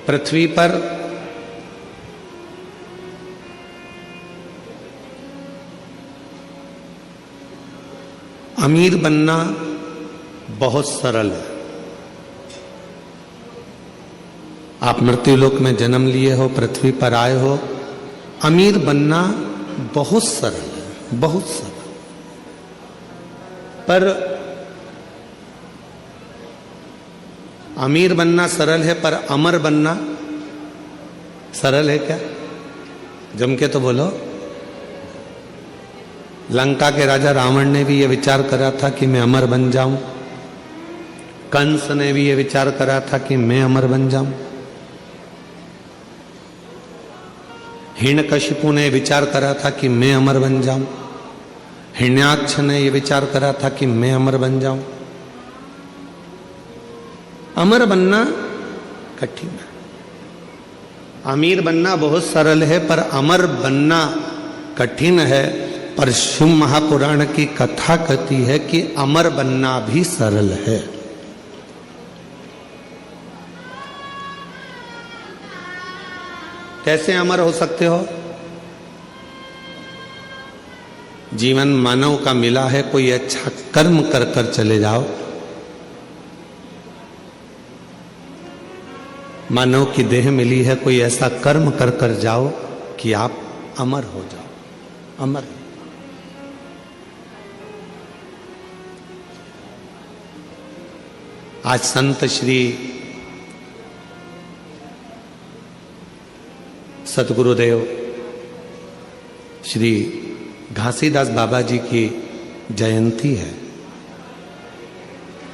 पृथ्वी पर अमीर बनना बहुत सरल है। आप मृत्युलोक में जन्म लिए हो, पृथ्वी पर आए हो, अमीर बनना बहुत सरल है, बहुत सरल। पर अमीर बनना सरल है, पर अमर बनना सरल है क्या? जम के तो बोलो। लंका के राजा रावण ने भी यह विचार करा था कि मैं अमर बन जाऊं। कंस ने भी यह विचार करा था कि मैं अमर बन जाऊं। हिरण्यकशिपु ने विचार करा था कि मैं अमर बन जाऊं। हिरण्याक्ष ने यह विचार करा था कि मैं अमर बन जाऊं। अमर बनना कठिन है। अमीर बनना बहुत सरल है, पर अमर बनना कठिन है। पर शिव महापुराण की कथा कहती है कि अमर बनना भी सरल है। कैसे अमर हो सकते हो? जीवन मानव का मिला है, कोई अच्छा कर्म कर कर चले जाओ। मानव की देह मिली है, कोई ऐसा कर्म कर कर जाओ कि आप अमर हो जाओ। अमर। आज संत श्री सतगुरुदेव श्री घासीदास बाबा जी की जयंती है।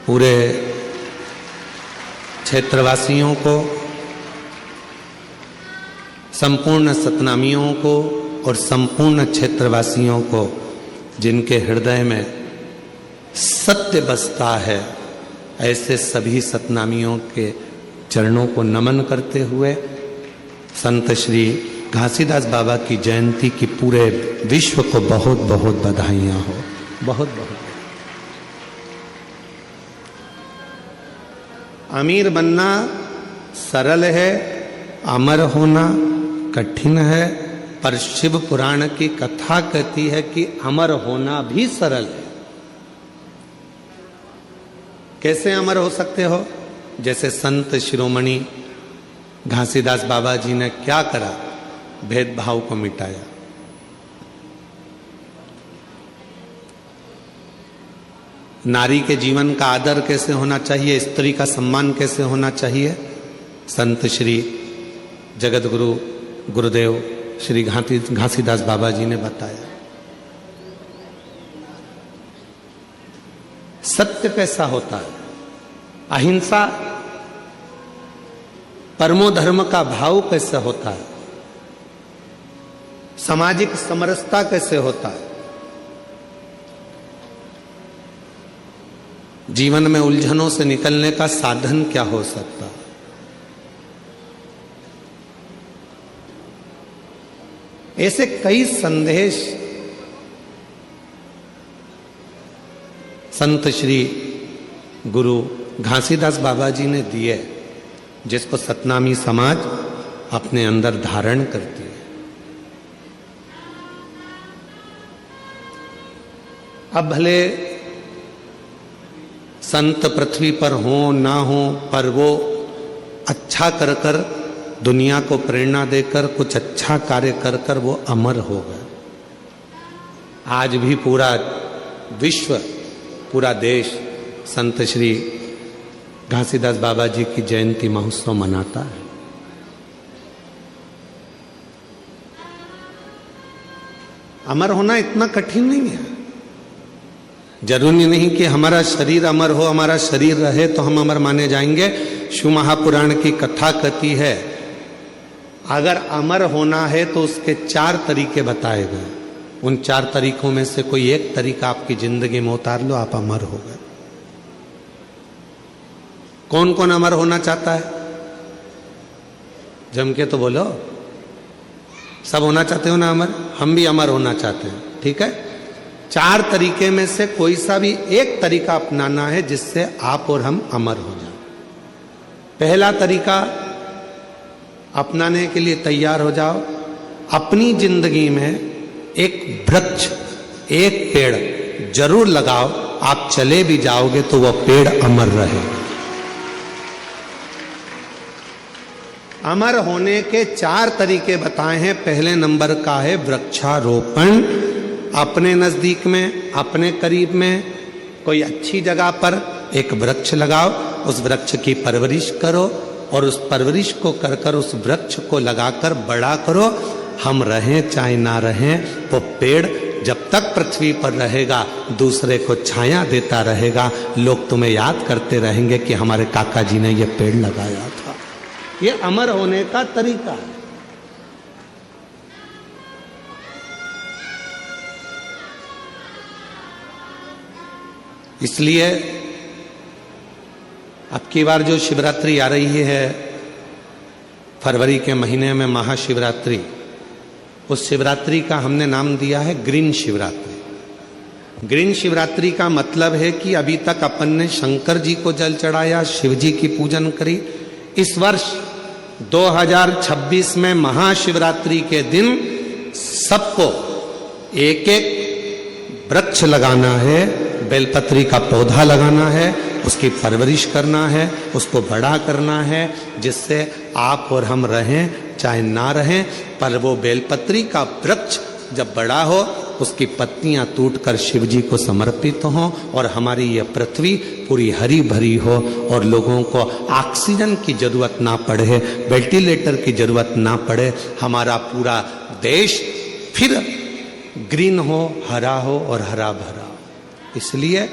पूरे क्षेत्रवासियों को, संपूर्ण सतनामियों को और संपूर्ण क्षेत्रवासियों को, जिनके हृदय में सत्य बसता है, ऐसे सभी सतनामियों के चरणों को नमन करते हुए संत श्री घासीदास बाबा की जयंती की पूरे विश्व को बहुत बहुत बधाइयां हो। बहुत बहुत। अमीर बनना सरल है, अमर होना कठिन है। पर शिव पुराण की कथा कहती है कि अमर होना भी सरल है। कैसे अमर हो सकते हो? जैसे संत शिरोमणि घासीदास बाबा जी ने क्या करा? भेदभाव को मिटाया। नारी के जीवन का आदर कैसे होना चाहिए, स्त्री का सम्मान कैसे होना चाहिए, संत श्री जगत गुरु गुरुदेव श्री घासीदास बाबा जी ने बताया। सत्य कैसा होता है, अहिंसा परमो धर्म का भाव कैसे होता है, सामाजिक समरसता कैसे होता है, जीवन में उलझनों से निकलने का साधन क्या हो सकता है। ऐसे कई संदेश संत श्री गुरु घासीदास बाबा जी ने दिए, जिसको सतनामी समाज अपने अंदर धारण करती है। अब भले संत पृथ्वी पर हो ना हो, पर वो अच्छा कर कर, दुनिया को प्रेरणा देकर, कुछ अच्छा कार्य कर कर वो अमर हो गए। आज भी पूरा विश्व, पूरा देश संत श्री घासीदास बाबा जी की जयंती महोत्सव मनाता है। अमर होना इतना कठिन नहीं है। जरूरी नहीं कि हमारा शरीर अमर हो, हमारा शरीर रहे तो हम अमर माने जाएंगे। शिव महापुराण की कथा कहती है अगर अमर होना है तो उसके 4 तरीके बताए गए। उन 4 तरीकों में से कोई एक तरीका आपकी जिंदगी में उतार लो, आप अमर हो गए। कौन कौन अमर होना चाहता है? जम के तो बोलो। सब होना चाहते हो ना अमर? हम भी अमर होना चाहते हैं। ठीक है, 4 तरीके में से कोई सा भी एक तरीका अपनाना है जिससे आप और हम अमर हो जाएं। पहला तरीका अपनाने के लिए तैयार हो जाओ। अपनी जिंदगी में एक वृक्ष, एक पेड़ जरूर लगाओ। आप चले भी जाओगे तो वह पेड़ अमर रहेगा। अमर होने के 4 तरीके बताए हैं। पहले नंबर का है वृक्षारोपण। अपने नजदीक में, अपने करीब में कोई अच्छी जगह पर एक वृक्ष लगाओ, उस वृक्ष की परवरिश करो और उस परवरिश को कर कर उस वृक्ष को लगाकर बड़ा करो। हम रहें चाहे ना रहें, वो पेड़ जब तक पृथ्वी पर रहेगा दूसरे को छाया देता रहेगा। लोग तुम्हें याद करते रहेंगे कि हमारे काका जी ने ये पेड़ लगाया था। ये अमर होने का तरीका है। इसलिए अब की बार जो शिवरात्रि आ रही है, फरवरी के महीने में महाशिवरात्रि, उस शिवरात्रि का हमने नाम दिया है ग्रीन शिवरात्रि। ग्रीन शिवरात्रि का मतलब है कि अभी तक अपन ने शंकर जी को जल चढ़ाया, शिव जी की पूजन करी। इस वर्ष 2026 में महाशिवरात्रि के दिन सबको एक एक वृक्ष लगाना है, बेलपत्री का पौधा लगाना है, उसकी परवरिश करना है, उसको बड़ा करना है, जिससे आप और हम रहें चाहे ना रहें, पर वो बेलपत्री का वृक्ष जब बड़ा हो उसकी पत्तियां टूटकर शिव जी को समर्पित हों और हमारी ये पृथ्वी पूरी हरी भरी हो और लोगों को ऑक्सीजन की जरूरत ना पड़े, वेंटिलेटर की जरूरत ना पड़े। हमारा पूरा देश फिर ग्रीन हो, हरा हो और हरा भरा। इसलिए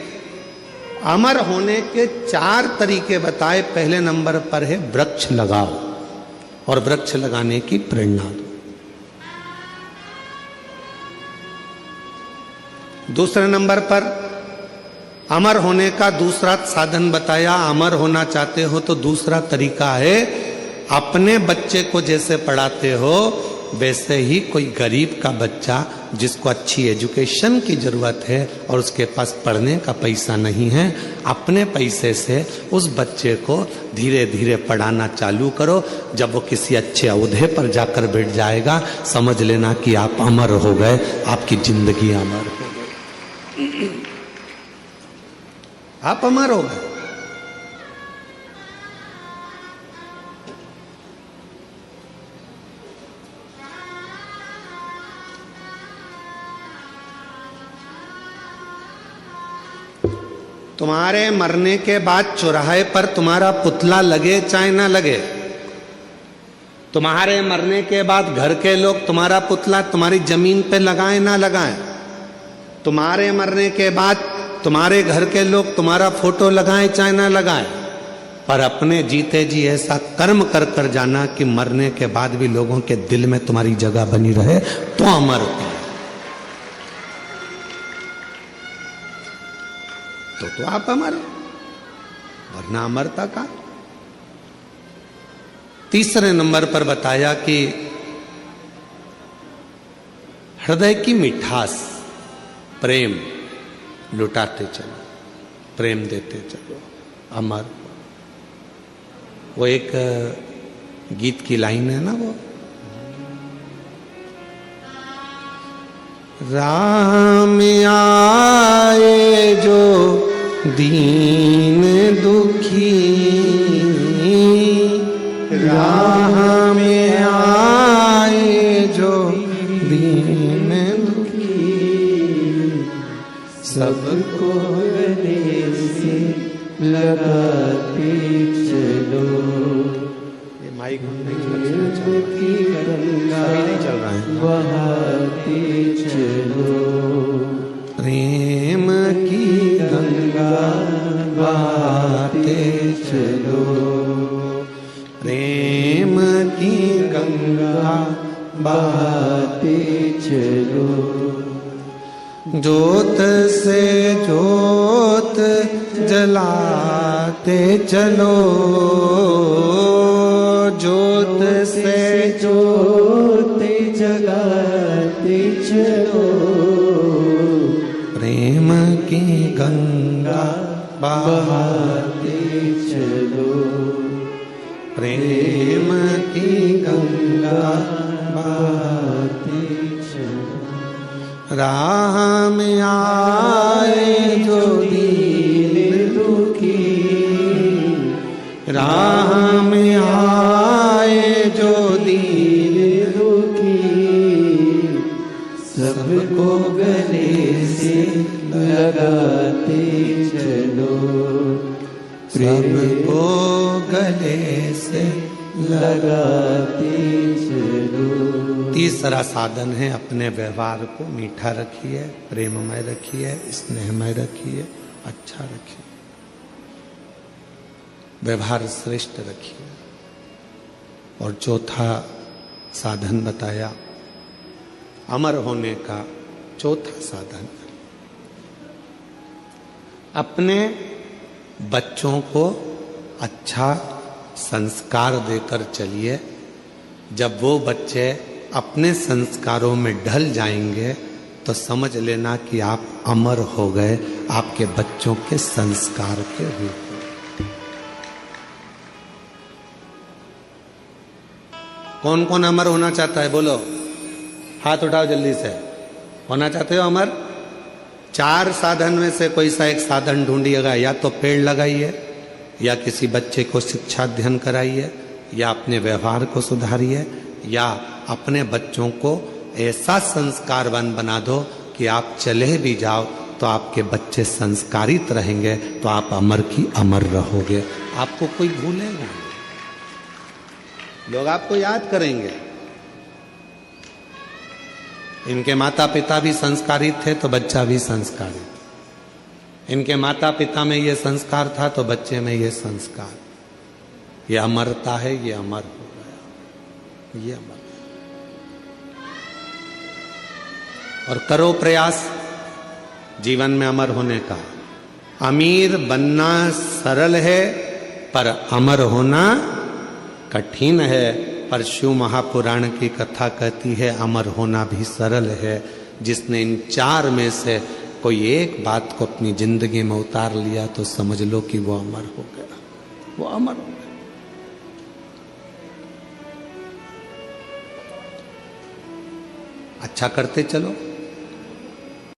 अमर होने के 4 तरीके बताए। पहले नंबर पर है वृक्ष लगाओ और वृक्ष लगाने की प्रेरणा दो। दूसरे नंबर पर अमर होने का दूसरा साधन बताया। अमर होना चाहते हो तो दूसरा तरीका है, अपने बच्चे को जैसे पढ़ाते हो वैसे ही कोई गरीब का बच्चा जिसको अच्छी एजुकेशन की जरूरत है और उसके पास पढ़ने का पैसा नहीं है, अपने पैसे से उस बच्चे को धीरे धीरे पढ़ाना चालू करो। जब वो किसी अच्छे ओहदे पर जाकर बैठ जाएगा, समझ लेना कि आप अमर हो गए, आपकी जिंदगी अमर हो गई, आप अमर हो गए। तुम्हारे मरने के बाद चौराहे पर तुम्हारा पुतला लगे चाहे ना लगे, तुम्हारे मरने के बाद घर के लोग तुम्हारा पुतला तुम्हारी जमीन पे लगाएं ना लगाएं, तुम्हारे मरने के बाद तुम्हारे घर के लोग तुम्हारा फोटो लगाएं चाहे ना लगाएं, पर अपने जीते जी ऐसा कर्म कर कर जाना कि मरने के बाद भी लोगों के दिल में तुम्हारी जगह बनी रहे, तो अमर हो। तो आप अमर, वरना अमरता का। तीसरे नंबर पर बताया कि हृदय की मिठास, प्रेम लुटाते चलो, प्रेम देते चलो, अमर। वो एक गीत की लाइन है ना, वो राम आए जो दीन दुखी, राह में आए जो दीन दुखी, सबको गले से लगाते चलो। ये माइक की गंगा नहीं चल रहा है, बहाते चलो। प्रेम की गंगा बहाते चलो, प्रेम की गंगा बहाते चलो। ज्योत से ज्योत जलाते चलो, ज्योत से ज्योत जगाते चलो। प्रेम की गंगा बहाते चलो, प्रेम की चलो, सबको गले से लगाते चलो। तीसरा साधन है अपने व्यवहार को मीठा रखिए, प्रेममय रखिए, स्नेहमय रखिए, अच्छा रखिए, व्यवहार श्रेष्ठ रखिए। और चौथा साधन बताया अमर होने का चौथा साधन, अपने बच्चों को अच्छा संस्कार देकर चलिए। जब वो बच्चे अपने संस्कारों में ढल जाएंगे तो समझ लेना कि आप अमर हो गए आपके बच्चों के संस्कार के रूप में। कौन कौन अमर होना चाहता है? बोलो, हाथ उठाओ जल्दी से। होना चाहते हो अमर? 4 साधन में से कोई सा एक साधन ढूंढिएगा। या तो पेड़ लगाइए, या किसी बच्चे को शिक्षा अध्ययन कराइए, या अपने व्यवहार को सुधारिए, या अपने बच्चों को ऐसा संस्कारवान बना दो कि आप चले भी जाओ तो आपके बच्चे संस्कारित रहेंगे, तो आप अमर की अमर रहोगे। आपको कोई भूलेगा नहीं, लोग आपको याद करेंगे। इनके माता पिता भी संस्कारित थे तो बच्चा भी संस्कारित, इनके माता पिता में ये संस्कार था तो बच्चे में ये संस्कार, ये अमरता है, ये अमर हो गया, ये अमर। और करो प्रयास जीवन में अमर होने का। अमीर बनना सरल है पर अमर होना कठिन है। पर शिव महापुराण की कथा कहती है अमर होना भी सरल है। जिसने इन 4 में से कोई एक बात को अपनी जिंदगी में उतार लिया तो समझ लो कि वो अमर हो गया, वो अमर हो गया। अच्छा करते चलो,